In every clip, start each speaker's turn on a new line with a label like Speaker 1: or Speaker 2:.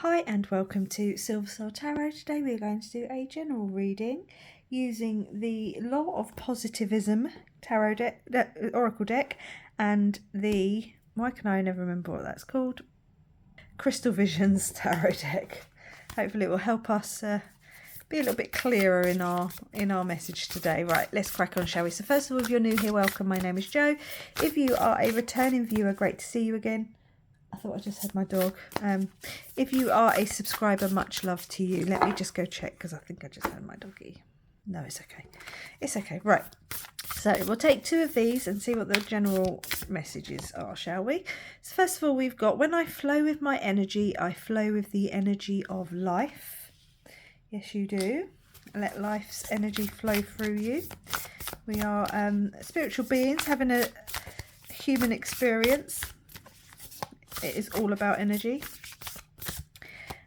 Speaker 1: Hi and welcome to Silver Soul Tarot. Today we are going to do a general reading using the Law of Positivism Tarot deck, Oracle deck, and the, why can I never remember what that's called? Crystal Visions Tarot deck. Hopefully it will help us be a little bit clearer in our message today. Right, let's crack on, shall we? So first of all, if you're new here, welcome. My name is Jo. If you are a returning viewer, great to see you again. I thought I just had my dog. If you are a subscriber, much love to you. Let me just go check because I think I just had my doggy. No, it's okay. It's okay. Right. So we'll take two of these and see what the general messages are, shall we? So first of all, we've got, when I flow with my energy, I flow with the energy of life. Yes, you do. Let life's energy flow through you. We are spiritual beings having a human experience. It is all about energy.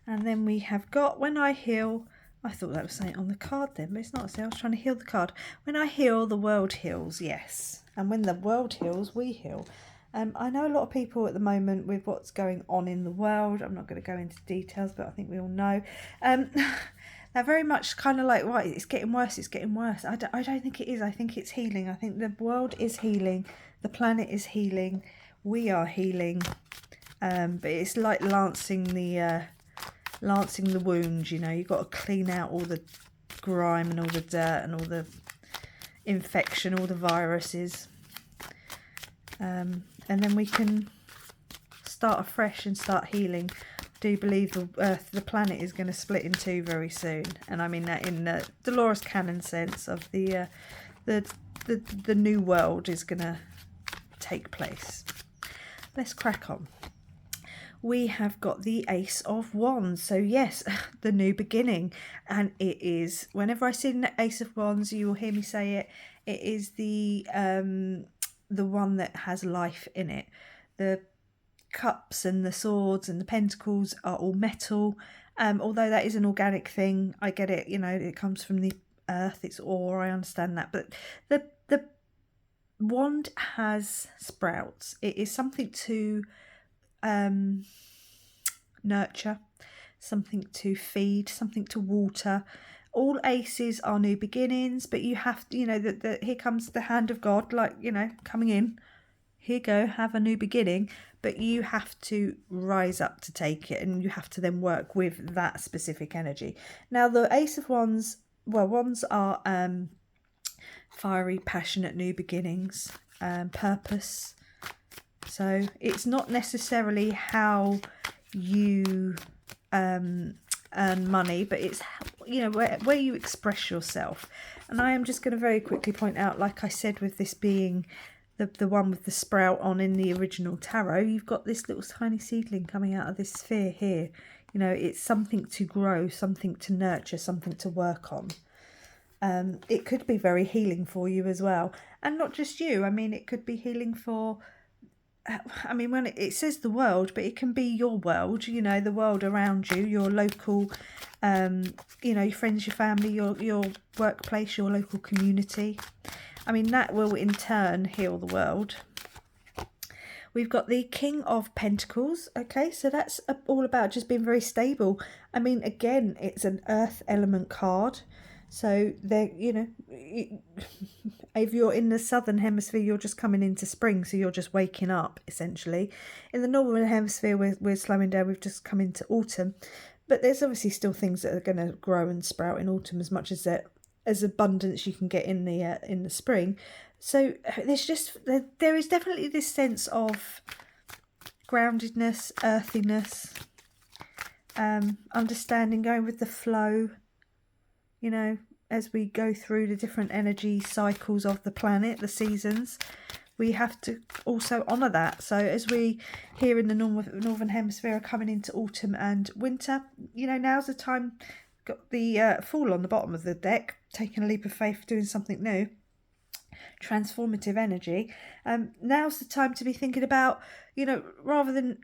Speaker 1: And then we have got, when I heal, I thought that was something on the card then, but it's not. So I was trying to heal the card. When I heal, the world heals, yes. And when the world heals, we heal. I know a lot of people at the moment with what's going on in the world. I'm not going to go into details, but I think we all know. They're very much kind of like, right, it's getting worse, it's getting worse. I don't think it is. I think it's healing. I think the world is healing. The planet is healing. We are healing. But it's like lancing the wounds, you know. You've got to clean out all the grime and all the dirt and all the infection, all the viruses. And then we can start afresh and start healing. I do believe the planet is going to split in two very soon. And I mean that in the Dolores Cannon sense of the new world is going to take place. Let's crack on. We have got the Ace of Wands. So yes, the new beginning. And it is, whenever I see the Ace of Wands, you will hear me say it. It is the one that has life in it. The cups and the swords and the pentacles are all metal. Although that is an organic thing, I get it. You know, it comes from the earth. It's ore. I understand that. But the wand has sprouts. It is something to nurture, something to feed, something to water. All aces are new beginnings, but you have to, you know, that here comes the hand of God, like, you know, coming in. Here you go, have a new beginning, but you have to rise up to take it, and you have to then work with that specific energy. Now, the Ace of Wands, well, wands are fiery, passionate new beginnings, purpose. So it's not necessarily how you earn money, but it's, you know, where you express yourself. And I am just going to very quickly point out, like I said, with this being the one with the sprout on in the original tarot, you've got this little tiny seedling coming out of this sphere here. You know, it's something to grow, something to nurture, something to work on. It could be very healing for you as well. And not just you. I mean, it could be healing for, I mean, when it says the world, but it can be your world, you know, the world around you, your local, you know, your friends, your family, your workplace, your local community. I mean, that will in turn heal the world. We've got the King of Pentacles. Okay, so that's all about just being very stable. I mean, again, it's an earth element card. So there, you know, if you're in the southern hemisphere, you're just coming into spring, so you're just waking up essentially. In the northern hemisphere, we're slowing down. We've just come into autumn, but there's obviously still things that are going to grow and sprout in autumn as much as as abundance you can get in the spring. So there is definitely this sense of groundedness, earthiness, understanding, going with the flow. You know, as we go through the different energy cycles of the planet, the seasons, we have to also honour that. So as we here in the northern hemisphere are coming into autumn and winter, you know, now's the time. Got the Fool on the bottom of the deck, taking a leap of faith, doing something new, transformative energy. Now's the time to be thinking about, you know, rather than,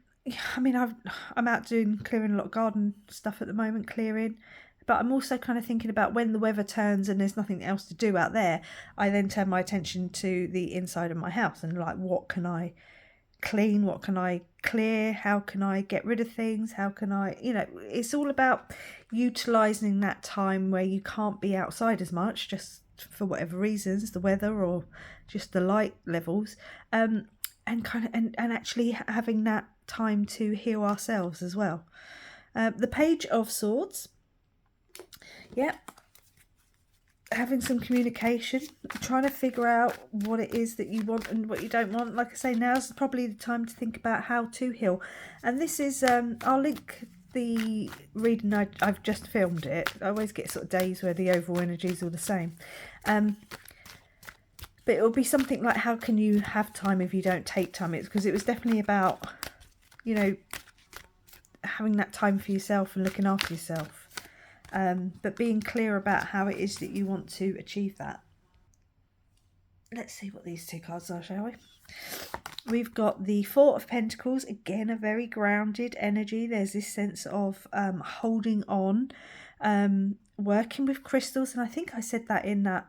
Speaker 1: I mean, I'm out clearing a lot of garden stuff at the moment, clearing. But I'm also kind of thinking about when the weather turns and there's nothing else to do out there, I then turn my attention to the inside of my house and like, what can I clean? What can I clear? How can I get rid of things? How can I, it's all about utilising that time where you can't be outside as much, just for whatever reasons, the weather or just the light levels, and actually having that time to heal ourselves as well. The Page of Swords. Yep. Having some communication, trying to figure out what it is that you want and what you don't want. Like I say, now's probably the time to think about how to heal. And this is, I'll link the reading, I've just filmed it. I always get sort of days where the overall energy is all the same. But it will be something like, how can you have time if you don't take time? It's because it was definitely about, having that time for yourself and looking after yourself. But being clear about how it is that you want to achieve that. Let's see what these two cards are, shall we? We've got the Four of Pentacles, again a very grounded energy. There's this sense of holding on, working with crystals, and I think I said that in that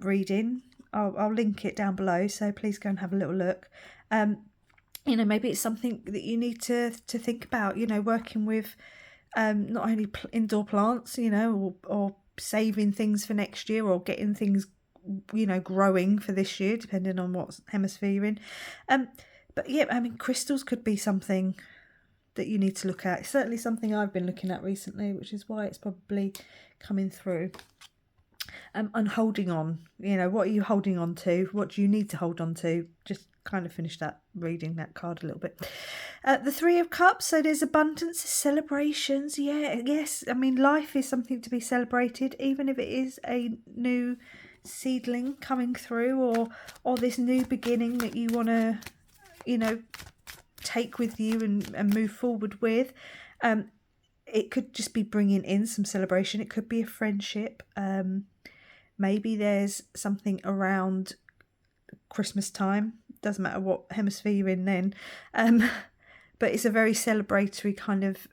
Speaker 1: reading. I'll link it down below, so please go and have a little look. Maybe it's something that you need to think about, working with not only indoor plants, or saving things for next year, or getting things, growing for this year, depending on what hemisphere you're in. But yeah, crystals could be something that you need to look at. It's certainly something I've been looking at recently, which is why it's probably coming through. And holding on, what are you holding on to? What do you need to hold on to? Just kind of finish that, reading that card a little bit. The Three of Cups, so there's abundance, celebrations. Yes, life is something to be celebrated, even if it is a new seedling coming through, or this new beginning that you want to, take with you and move forward with. It could just be bringing in some celebration. It could be a friendship. Maybe there's something around Christmas time. Doesn't matter what hemisphere you're in then. But it's a very celebratory kind of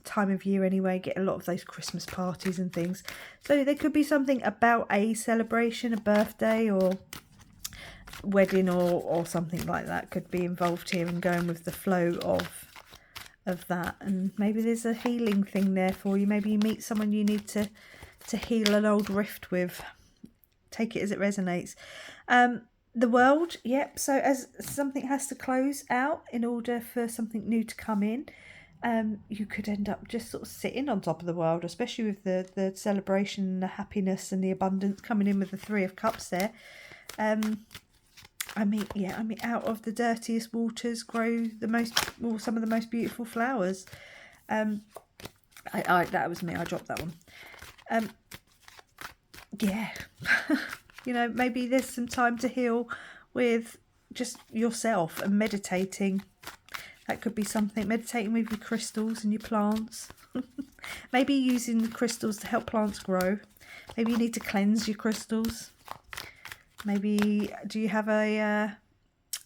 Speaker 1: time of year anyway. Get a lot of those Christmas parties and things. So there could be something about a celebration, a birthday or wedding or something like that could be involved here, and going with the flow of that. And maybe there's a healing thing there for you. Maybe you meet someone you need to heal an old rift with. Take it as it resonates. The World, yep. So as something has to close out in order for something new to come in, you could end up just sort of sitting on top of the world, especially with the celebration, the happiness and the abundance coming in with the Three of Cups there. Out of the dirtiest waters grow some of the most beautiful flowers. That was me. I dropped that one. Maybe there's some time to heal with just yourself and meditating. That could be something. Meditating with your crystals and your plants. Maybe using the crystals to help plants grow. Maybe you need to cleanse your crystals. Maybe, do you have a,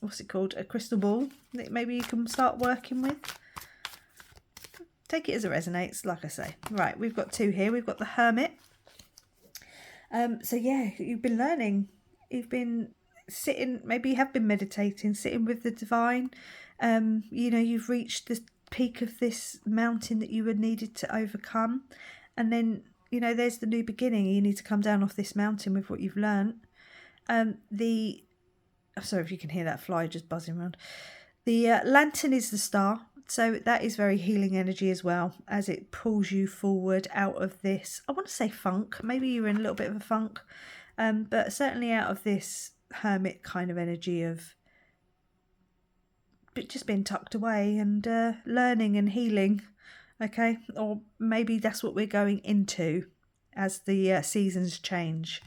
Speaker 1: a crystal ball that maybe you can start working with? Take it as it resonates, like I say. Right, we've got two here. We've got the Hermit. You've been learning. You've been sitting, maybe you have been meditating, sitting with the divine. You've reached the peak of this mountain that you had needed to overcome. And then, there's the new beginning. You need to come down off this mountain with what you've learned. I'm sorry if you can hear that fly just buzzing around. The lantern is the star. So that is very healing energy as well, as it pulls you forward out of this, I want to say funk. Maybe you're in a little bit of a funk, but certainly out of this hermit kind of energy of just being tucked away and learning and healing, okay? Or maybe that's what we're going into as the seasons change.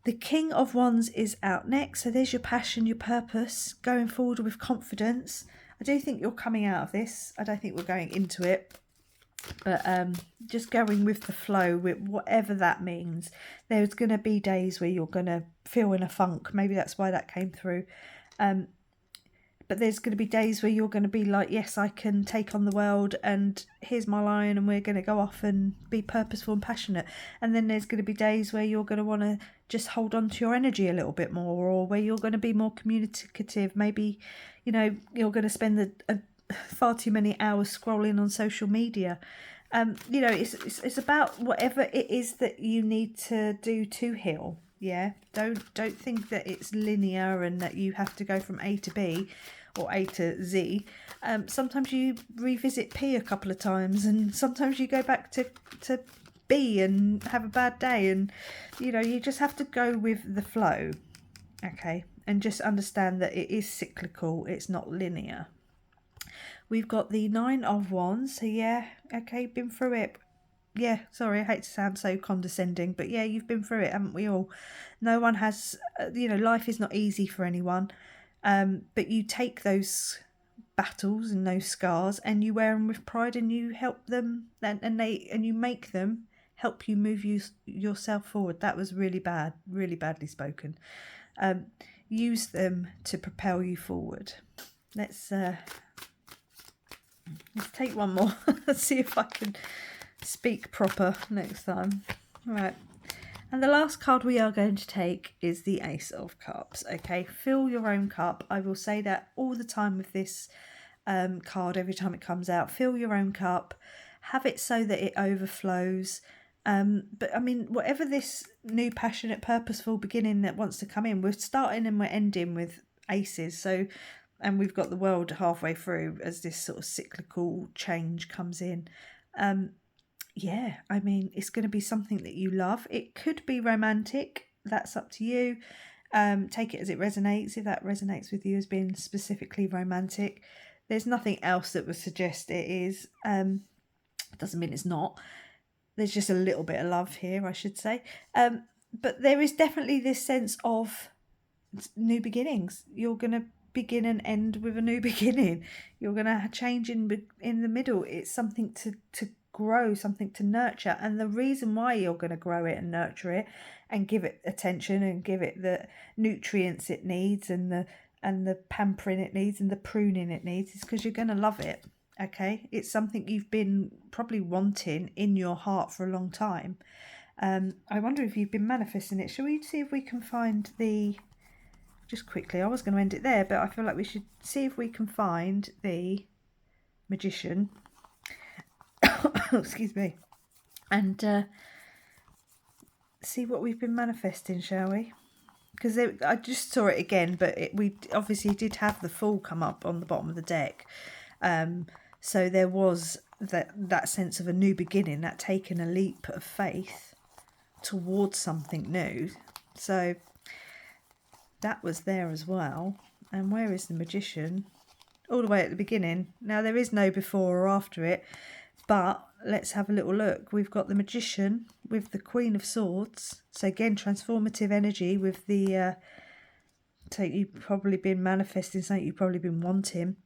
Speaker 1: The King of Wands is out next. So there's your passion, your purpose, going forward with confidence. I do think you're coming out of this. I don't think we're going into it. But just going with the flow, with whatever that means. There's going to be days where you're going to feel in a funk. Maybe that's why that came through. But there's going to be days where you're going to be like, yes, I can take on the world, and here's my lion, and we're going to go off and be purposeful and passionate. And then there's going to be days where you're going to want to just hold on to your energy a little bit more, or where you're going to be more communicative. Maybe, you know, you're going to spend far too many hours scrolling on social media. You know, it's about whatever it is that you need to do to heal. Yeah, don't think that it's linear and that you have to go from A to B or A to Z. Sometimes you revisit P a couple of times, and sometimes you go back to B and have a bad day, and you know, you just have to go with the flow, okay, and just understand that it is cyclical, it's not linear. We've got the 9 of Wands, so yeah, okay, been through it. Yeah, sorry, I hate to sound so condescending, but yeah, you've been through it, haven't we all? No one has, you know, life is not easy for anyone, but you take those battles and those scars and you wear them with pride, and you help them, and you make them help you move yourself forward. That was really bad, really badly spoken. Use them to propel you forward. Let's take one more. Let's see if I can speak proper next time. Right. And the last card we are going to take is the Ace of Cups. Okay, fill your own cup. I will say that all the time with this card, every time it comes out. Fill your own cup. Have it so that it overflows. But I mean, whatever this new passionate, purposeful beginning that wants to come in, we're starting and we're ending with aces. So, and we've got the world halfway through as this sort of cyclical change comes in. Yeah, I mean, it's going to be something that you love. It could be romantic. That's up to you. Take it as it resonates. If that resonates with you as being specifically romantic, there's nothing else that would suggest it is. Doesn't mean it's not. There's just a little bit of love here, I should say. But there is definitely this sense of new beginnings. You're going to begin and end with a new beginning. You're going to change in the middle. It's something to grow, something to nurture, and the reason why you're going to grow it and nurture it and give it attention and give it the nutrients it needs and the pampering it needs and the pruning it needs is because you're going to love it. Okay, it's something you've been probably wanting in your heart for a long time. I wonder if you've been manifesting it. Shall we see if we can find the, just quickly, I was going to end it there, but I feel like we should see if we can find the Magician. Excuse me. And see what we've been manifesting, shall we? Because I just saw it again, but we obviously did have the Fool come up on the bottom of the deck. So there was that sense of a new beginning, that taking a leap of faith towards something new. So that was there as well. And where is the Magician? All the way at the beginning. Now there is no before or after it, but let's have a little look. We've got the Magician with the Queen of Swords. So again, transformative energy with the, so you've probably been manifesting something you've probably been wanting.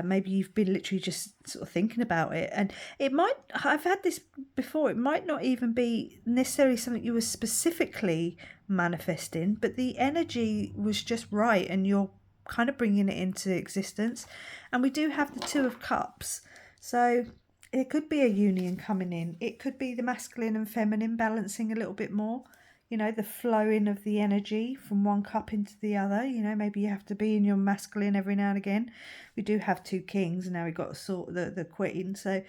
Speaker 1: Maybe you've been literally just sort of thinking about it. And it might, I've had this before, it might not even be necessarily something you were specifically manifesting, but the energy was just right and you're kind of bringing it into existence. And we do have the Two of Cups. So it could be a union coming in. It could be the masculine and feminine balancing a little bit more. You know, the flowing of the energy from one cup into the other. You know, maybe you have to be in your masculine every now and again. We do have two kings, and now we've got the queen. So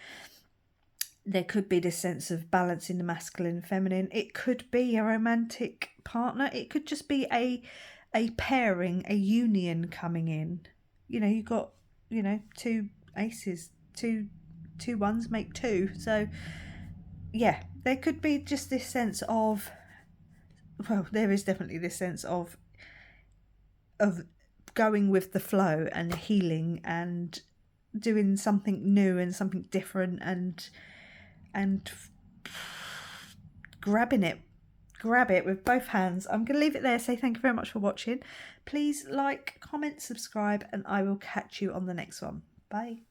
Speaker 1: there could be this sense of balancing the masculine and feminine. It could be a romantic partner. It could just be a pairing, a union coming in. You know, you've got, you know, two aces, two ones make two. So yeah, there could be just this sense of, well, there is definitely this sense of going with the flow and healing and doing something new and something different and grab it with both hands. I'm going to leave it there. Say thank you very much for watching. Please like, comment, subscribe, and I will catch you on the next one. Bye.